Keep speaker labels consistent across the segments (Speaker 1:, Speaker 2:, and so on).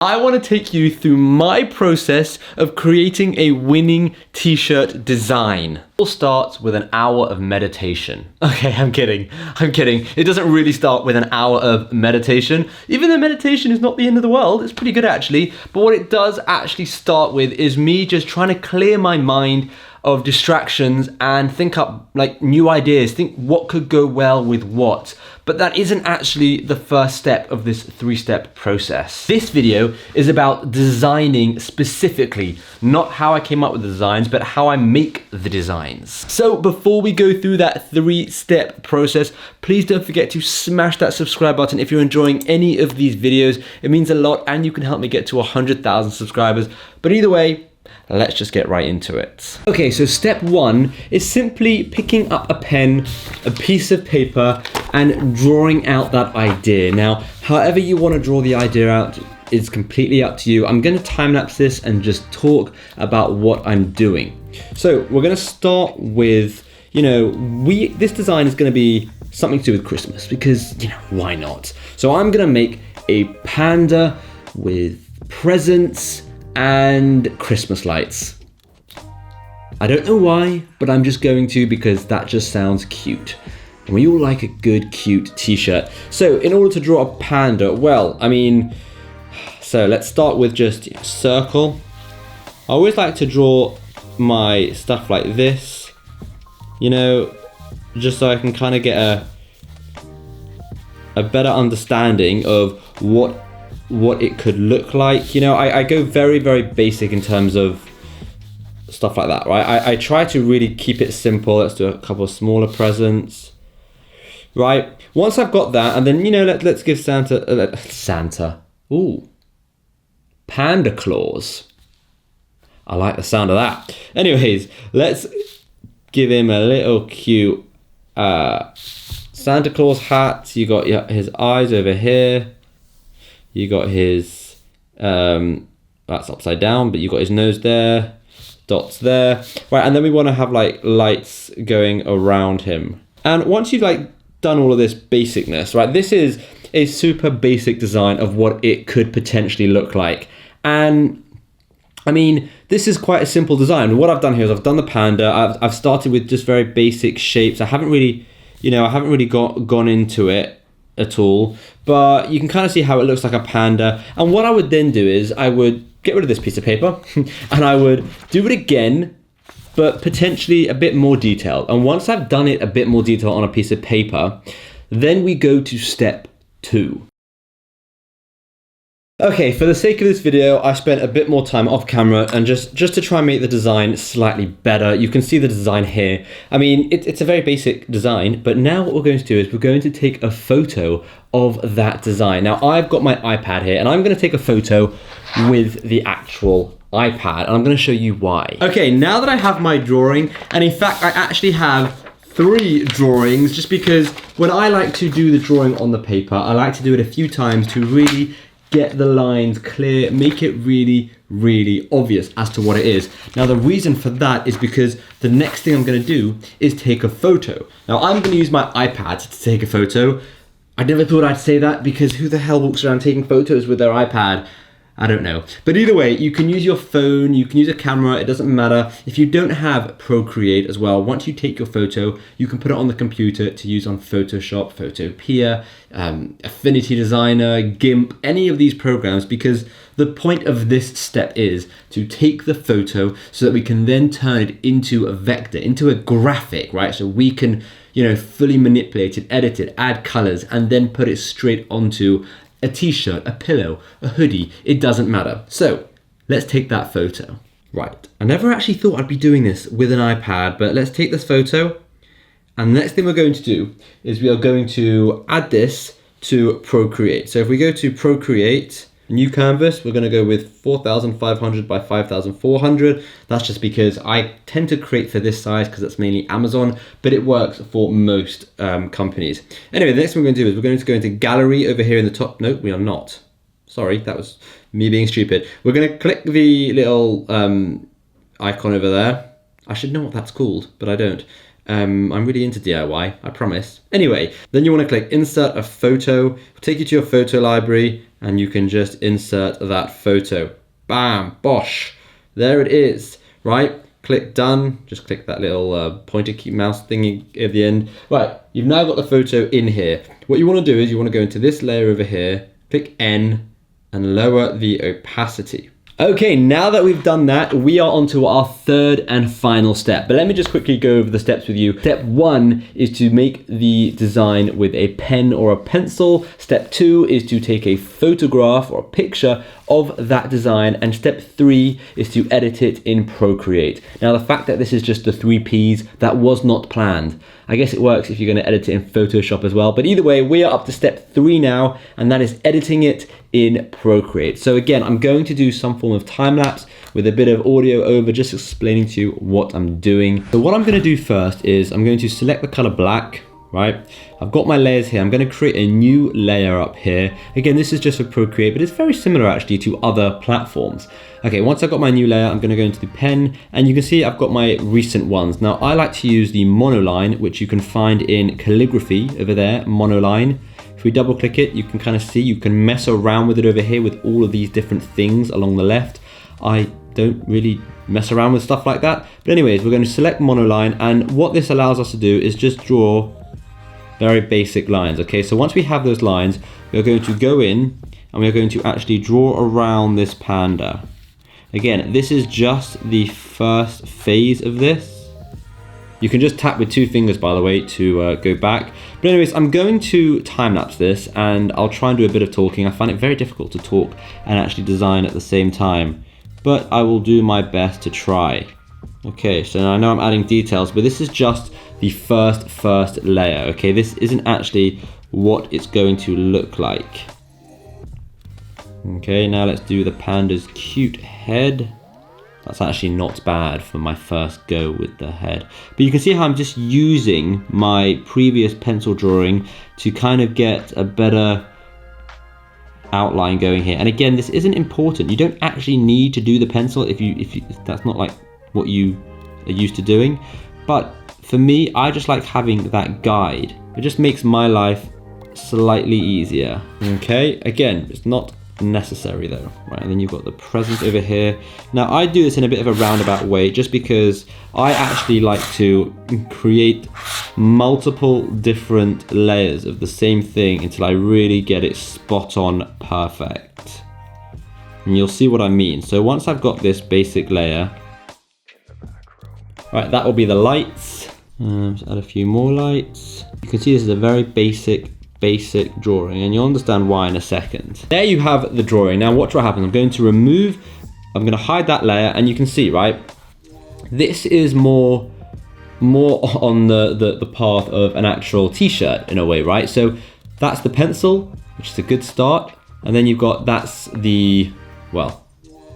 Speaker 1: I want to take you through my process of creating a winning t-shirt design. It all starts with an hour of meditation. Okay, I'm kidding. It doesn't really start with an hour of meditation, even though meditation is not the end of the world. It's pretty good actually. But what it does actually start with is me just trying to clear my mind of distractions and think up like new ideas, think what could go well with what. But that isn't actually the first step of this 3-step process. This video is about designing specifically, not how I came up with the designs, but how I make the designs. So before we go through that 3-step process, please don't forget to smash that subscribe button if you're enjoying any of these videos. It means a lot and you can help me get to 100,000 subscribers. But either way, let's just get right into it. Okay, so step 1 is simply picking up a pen, a piece of paper, and drawing out that idea. Now, however you want to draw the idea out is completely up to you. I'm going to time-lapse this and just talk about what I'm doing. So we're going to start with, this design is going to be something to do with Christmas because, why not? So I'm going to make a panda with presents and Christmas lights. I don't know why, but I'm just going to because that just sounds cute. And we all like a good, cute t-shirt. So in order to draw a panda, so let's start with just circle. I always like to draw my stuff like this, just so I can kind of get a better understanding of what it could look like. I go very, very basic in terms of stuff like that, right? I try to really keep it simple. Let's do a couple of smaller presents, right? Once I've got that, and then, let's give Santa, ooh, Panda Claus. I like the sound of that. Anyways, let's give him a little cute Santa Claus hat. You got his eyes over here. You got his, that's upside down, but you got his nose there, dots there. Right, and then we want to have like lights going around him. And once you've done all of this basicness, right, this is a super basic design of what it could potentially look like. And this is quite a simple design. What I've done here is I've done the panda. I've started with just very basic shapes. I haven't really gone into it at all, but you can kind of see how it looks like a panda. And what I would then do is I would get rid of this piece of paper and I would do it again, but potentially a bit more detailed. And once I've done it a bit more detail on a piece of paper, then we go to step 2. Okay, for the sake of this video, I spent a bit more time off camera and just to try and make the design slightly better. You can see the design here. It's a very basic design, but now what we're going to do is we're going to take a photo of that design. Now, I've got my iPad here, and I'm going to take a photo with the actual iPad, and I'm going to show you why. Okay, now that I have my drawing, and in fact, I actually have 3 drawings, just because when I like to do the drawing on the paper, I like to do it a few times to really get the lines clear, make it really, really obvious as to what it is. Now, the reason for that is because the next thing I'm going to do is take a photo. Now, I'm going to use my iPad to take a photo. I never thought I'd say that because who the hell walks around taking photos with their iPad? I don't know. But either way, you can use your phone, you can use a camera, it doesn't matter. If you don't have Procreate as well, once you take your photo, you can put it on the computer to use on Photoshop, Photopea, Affinity Designer, GIMP, any of these programs, because the point of this step is to take the photo so that we can then turn it into a vector, into a graphic, right? So we can, fully manipulate it, edit it, add colors, and then put it straight onto a t-shirt, a pillow, a hoodie, it doesn't matter. So let's take that photo. Right, I never actually thought I'd be doing this with an iPad, but let's take this photo. And the next thing we're going to do is we are going to add this to Procreate. So if we go to Procreate, new canvas, we're going to go with 4,500 by 5,400. That's just because I tend to create for this size because that's mainly Amazon, but it works for most companies. Anyway, the next thing we're going to do is we're going to go into gallery over here in the top. No, we are not. Sorry, that was me being stupid. We're going to click the little icon over there. I should know what that's called, but I don't. I'm really into DIY, I promise. Anyway, then you want to click insert a photo, take you to your photo library, and you can just insert that photo. Bam, bosh, there it is, right? Click done, just click that little pointer key mouse thingy at the end. Right, you've now got the photo in here. What you want to do is you want to go into this layer over here, click N, and lower the opacity. Okay, now that we've done that, we are on to our third and final step. But let me just quickly go over the steps with you. Step 1 is to make the design with a pen or a pencil. Step 2 is to take a photograph or a picture of that design. And step 3 is to edit it in Procreate. Now, the fact that this is just the 3 Ps, that was not planned. I guess it works if you're going to edit it in Photoshop as well. But either way, we are up to step 3 now, and that is editing it in Procreate. So again, I'm going to do some form of time lapse with a bit of audio over, just explaining to you what I'm doing. So what I'm going to do first is I'm going to select the color black, right? I've got my layers here. I'm going to create a new layer up here. Again, this is just for Procreate, but it's very similar actually to other platforms. Okay, once I've got my new layer, I'm going to go into the pen, and you can see I've got my recent ones. Now, I like to use the monoline, which you can find in calligraphy over there, monoline. If we double click it, you can kind of see, you can mess around with it over here with all of these different things along the left. I don't really mess around with stuff like that. But anyways, we're going to select monoline, and what this allows us to do is just draw very basic lines. Okay, so once we have those lines, we're going to go in and we're going to actually draw around this panda. Again, this is just the first phase of this. You can just tap with 2 fingers, by the way, to go back. But anyways, I'm going to time-lapse this, and I'll try and do a bit of talking. I find it very difficult to talk and actually design at the same time, but I will do my best to try. Okay, so I know I'm adding details, but this is just the first layer. Okay, this isn't actually what it's going to look like. Okay, now let's do the panda's cute head. That's actually not bad for my first go with the head. But you can see how I'm just using my previous pencil drawing to kind of get a better outline going here. And again, this isn't important. You don't actually need to do the pencil if that's not like what you are used to doing. But for me, I just like having that guide. It just makes my life slightly easier. Okay, again, it's not necessary though, right? And then you've got the present over here. Now I do this in a bit of a roundabout way just because I actually like to create multiple different layers of the same thing until I really get it spot on perfect. And you'll see what I mean. So once I've got this basic layer, right, that will be the lights. Just add a few more lights. You can see this is a very basic drawing, and you'll understand why in a second. There you have the drawing. Now watch what happens. I'm going to hide that layer, and you can see, right, this is more on the path of an actual t-shirt in a way, right? So that's the pencil, which is a good start, and then you've got the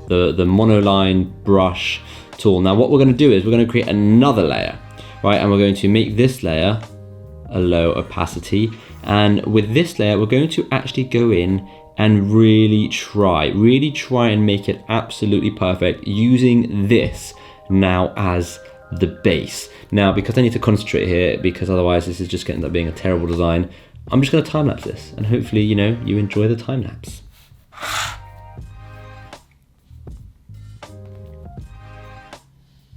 Speaker 1: monoline brush tool. Now what we're going to do is we're going to create another layer, right? And we're going to make this layer a low opacity. And with this layer, we're going to actually go in and really try and make it absolutely perfect using this now as the base. Now, because I need to concentrate here, because otherwise this is just going to end up being a terrible design, I'm just going to time lapse this, and hopefully, you know, you enjoy the time lapse.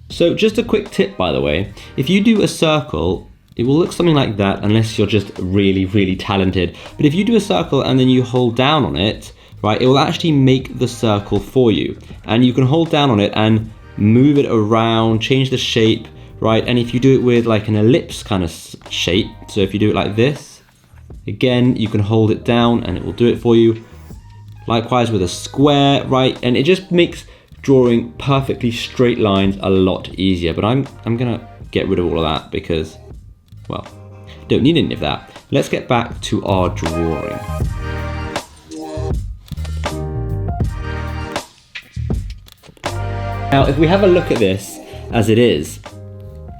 Speaker 1: So just a quick tip, by the way, if you do a circle, it will look something like that unless you're just really talented. But if you do a circle and then you hold down on it, right, it will actually make the circle for you. And you can hold down on it and move it around, change the shape, right? And if you do it with like an ellipse kind of shape, so if you do it like this, again, you can hold it down and it will do it for you. Likewise with a square, right? And it just makes drawing perfectly straight lines a lot easier. But I'm gonna get rid of all of that because, well, don't need any of that. Let's get back to our drawing. Now, if we have a look at this as it is,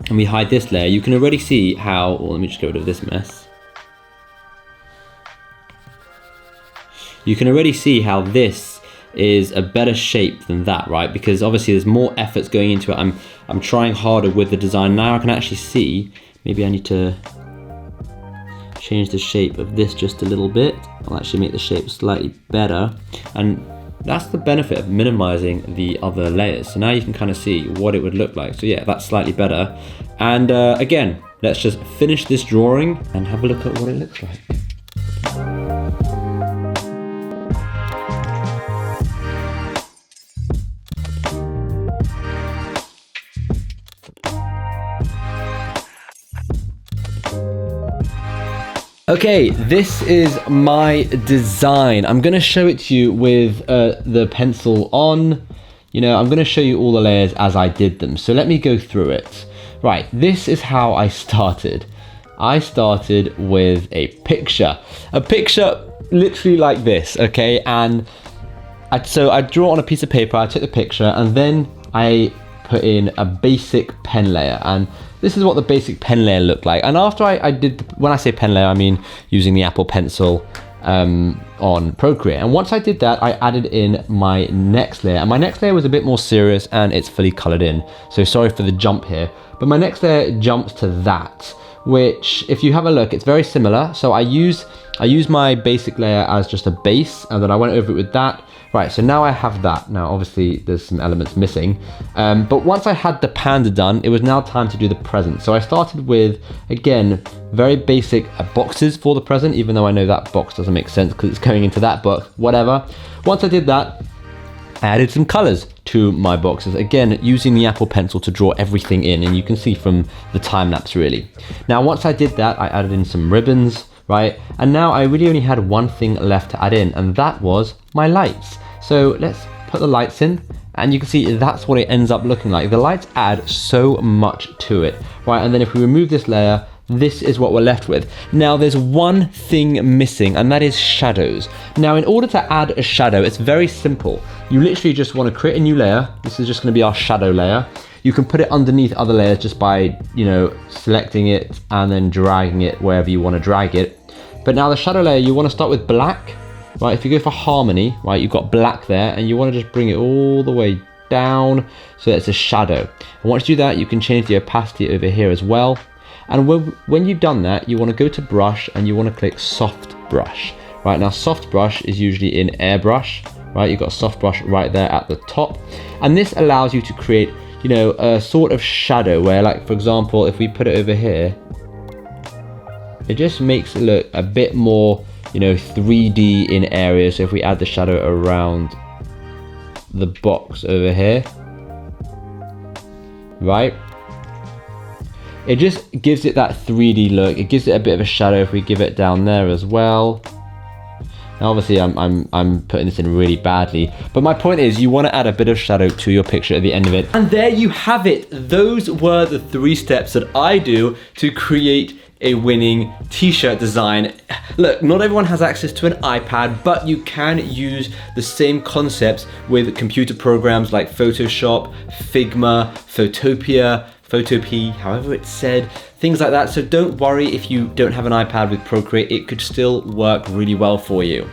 Speaker 1: and we hide this layer, you can already see how, well, let me just get rid of this mess. You can already see how this is a better shape than that, right? Because obviously there's more efforts going into it. I'm trying harder with the design. Now I can actually see, maybe I need to change the shape of this just a little bit. I'll actually make the shape slightly better. And that's the benefit of minimizing the other layers. So now you can kind of see what it would look like. So yeah, that's slightly better. And again, let's just finish this drawing and have a look at what it looks like. Okay, this is my design. I'm gonna show it to you with the pencil on. You know, I'm gonna show you all the layers as I did them. So let me go through it. Right, this is how I started. I started with a picture literally like this, okay? And so I draw on a piece of paper, I took the picture, and then I put in a basic pen layer. And this is what the basic pen layer looked like. And after I did, when I say pen layer, I mean using the Apple Pencil on Procreate. And once I did that, I added in my next layer. And my next layer was a bit more serious and it's fully colored in. So sorry for the jump here. But my next layer jumps to that, which if you have a look, it's very similar. So I use my basic layer as just a base, and then I went over it with that. Right, so now I have that. Now, obviously, there's some elements missing. But once I had the panda done, it was now time to do the present. So I started with, again, very basic boxes for the present, even though I know that box doesn't make sense because it's going into that box, whatever. Once I did that, I added some colors to my boxes. Again, using the Apple Pencil to draw everything in, and you can see from the time lapse, really. Now, once I did that, I added in some ribbons, right? And now I really only had one thing left to add in, and that was my lights. So let's put the lights in, and you can see that's what it ends up looking like. The lights add so much to it, right? And then if we remove this layer, this is what we're left with. Now there's one thing missing, and that is shadows. Now in order to add a shadow, it's very simple. You literally just want to create a new layer. This is just going to be our shadow layer. You can put it underneath other layers just by, you know, selecting it and then dragging it wherever you want to drag it. But now the shadow layer, you want to start with black, right? If you go for harmony, right, you've got black there, and you want to just bring it all the way down so that it's a shadow. And once you do that, you can change the opacity over here as well. And when you've done that, you want to go to brush and you want to click soft brush. Right, now soft brush is usually in airbrush, right? You've got soft brush right there at the top. And this allows you to create, you know, a sort of shadow where, like, for example, if we put it over here, it just makes it look a bit more, you know, 3D in areas. So if we add the shadow around the box over here, right? It just gives it that 3D look. It gives it a bit of a shadow if we give it down there as well. Now obviously I'm putting this in really badly, but my point is you want to add a bit of shadow to your picture at the end of it. And there you have it. Those were the 3 steps that I do to create a winning t-shirt design. Look, not everyone has access to an iPad, but you can use the same concepts with computer programs like Photoshop, Figma, Photopea, however it's said, things like that. So don't worry if you don't have an iPad with Procreate, it could still work really well for you.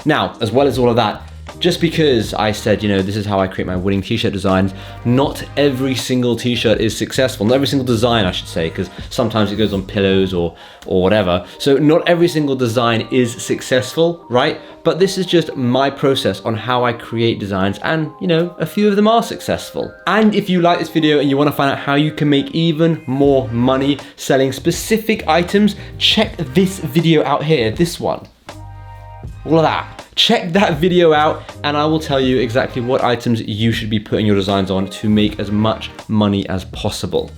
Speaker 1: Now, as well as all of that, just because I said, you know, this is how I create my winning t-shirt designs, not every single t-shirt is successful. Not every single design, I should say, because sometimes it goes on pillows or whatever. So not every single design is successful, right? But this is just my process on how I create designs, and, you know, a few of them are successful. And if you like this video and you want to find out how you can make even more money selling specific items, check this video out here, this one. All of that. Check that video out and I will tell you exactly what items you should be putting your designs on to make as much money as possible.